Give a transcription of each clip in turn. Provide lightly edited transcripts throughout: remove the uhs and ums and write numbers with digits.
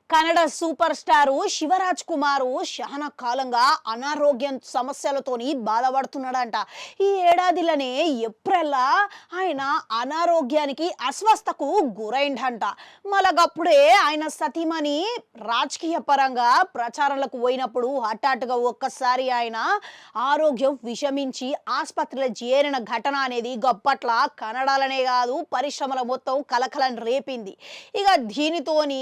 Kannada super star Shivraj కుమారు చాలా కాలంగా అనారోగ్యం సమస్యలతోని బాధపడుతున్నాడంట. ఈ ఏడాదిలోనే ఏప్రిల్‌లా ఆయన అనారోగ్యానికి అస్వస్థకు గురైండంట. మళ్ళగప్పుడే ఆయన సతీమణి రాజకీయ పరంగా ప్రచారాలకు పోయినప్పుడు హఠాత్తుగా ఒక్కసారి ఆయన ఆరోగ్యం విషమించి ఆస్పత్రిలో చేరిన ఘటన అనేది గప్పట్ల కన్నడలోనే కాదు పరిశ్రమల మొత్తం కలకలం రేపింది. ఇక దీనితోని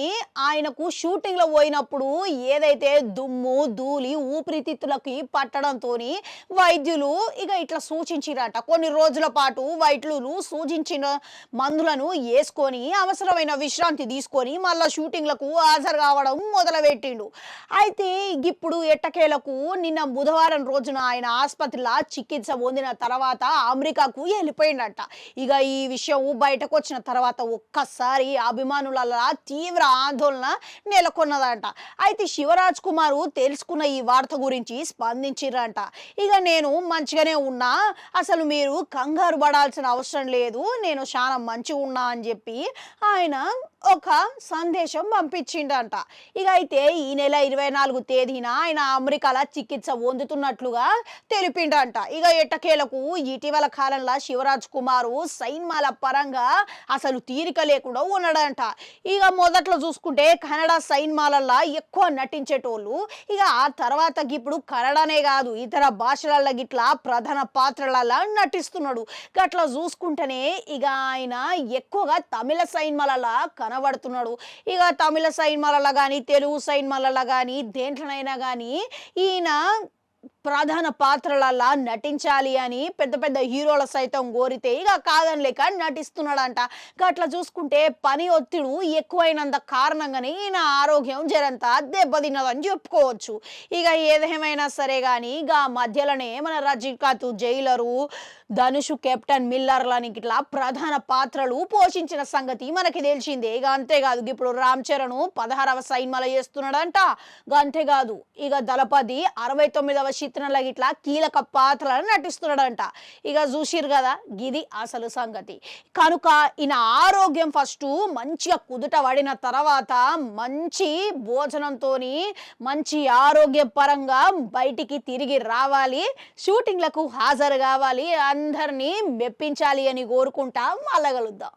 ఆయనకు షూటింగ్‌లో పోయినప్పుడు ఏదైతే దుమ్ము, ధూళి ఊపిరితిత్తులకి పట్టడంతోని వైద్యులు ఇక ఇట్లా సూచించిరట. కొన్ని రోజుల పాటు వైద్యులు సూచించిన మందులను యేసుకొని అవసరమైన విశ్రాంతి తీసుకొని మళ్ళా షూటింగ్‌లకు హాజరు కావడం మొదలుపెట్టిండు. అయితే ఇప్పుడు ఎట్టకేలకు నిన్న బుధవారం రోజున ఆయన ఆస్పత్రిలో చికిత్స పొందిన తర్వాత అమెరికాకు వెళ్ళిపోయిండట. ఇక ఈ విషయం బయటకొచ్చిన తర్వాత ఒక్కసారి అభిమానులలో తీవ్ర ఆందోళన నెలకొన్నదంట. అయితే శివరాజ్ కుమారు తెలుసుకున్న ఈ వార్త గురించి స్పందించిర్రంట. ఇక నేను మంచిగానే ఉన్నా, అసలు మీరు కంగారు పడాల్సిన అవసరం లేదు, నేను చాలా మంచిగా ఉన్నా అని చెప్పి ఆయన ఒక సందేశం పంపించిండంట. ఇక అయితే ఈ నెల 24 తేదీన ఆయన అమెరికాలో చికిత్స పొందుతున్నట్లుగా తెలిపిండంట. ఇక ఎట్టకేలకు ఇటీవల కాలంలో శివరాజ్ కుమారు సైన్మాల పరంగా అసలు తీరిక లేకుండా ఉన్నాడంట. ఇక మొదట్లో చూసుకుంటే కన్నడ సైన్మాలల్లో ఎక్కువ నటించేటోళ్ళు, ఇక ఆ తర్వాత ఇప్పుడు కన్నడనే కాదు ఇతర భాషలలో గిట్లా ప్రధాన పాత్రలలో నటిస్తున్నాడు. గట్లా చూసుకుంటేనే ఇక ఆయన ఎక్కువగా తమిళ సైన్మాలలో కనబడుతున్నాడు. ఇక తమిళ సైన్మాలలో కానీ తెలుగు సైన్మాలలో కానీ దేంట్లోనైనా కానీ ఈయన ప్రధాన పాత్రలలా నటించాలి అని పెద్ద పెద్ద హీరోల సైతం కోరితే ఇక కాదనిలేక నటిస్తున్నాడంట. అట్లా చూసుకుంటే పని ఒత్తిడి ఎక్కువైనంత కారణంగానే ఈయన ఆరోగ్యం జరంతా దెబ్బతిన్నదని చెప్పుకోవచ్చు. ఇక ఏదేమైనా సరే కానీ ఇక మధ్యలోనే మన రజనీకాంత్ జైలరు, ధనుష్ కెప్టెన్ మిల్లర్లని ఇట్లా ప్రధాన పాత్రలు పోషించిన సంగతి మనకి తెలిసిందే. ఇక అంతేకాదు ఇప్పుడు రామ్ చరణ్ 16వ సైన్మాలో చేస్తున్నాడంట. అంతేకాదు ఇక దళపతి 69వ చిత్రంలో ఇట్లా కీలక పాత్రలను నటిస్తున్నాడంట. ఇక చూసిరు కదా, గిది అసలు సంగతి. కనుక ఈయన ఆరోగ్యం ఫస్ట్ మంచిగా కుదుట పడిన తర్వాత మంచి భోజనంతో మంచి ఆరోగ్యపరంగా బయటికి తిరిగి రావాలి, షూటింగ్లకు హాజరు కావాలి, అందరినీ మెప్పించాలి అని కోరుకుంటా మళ్ళగలుద్దాం.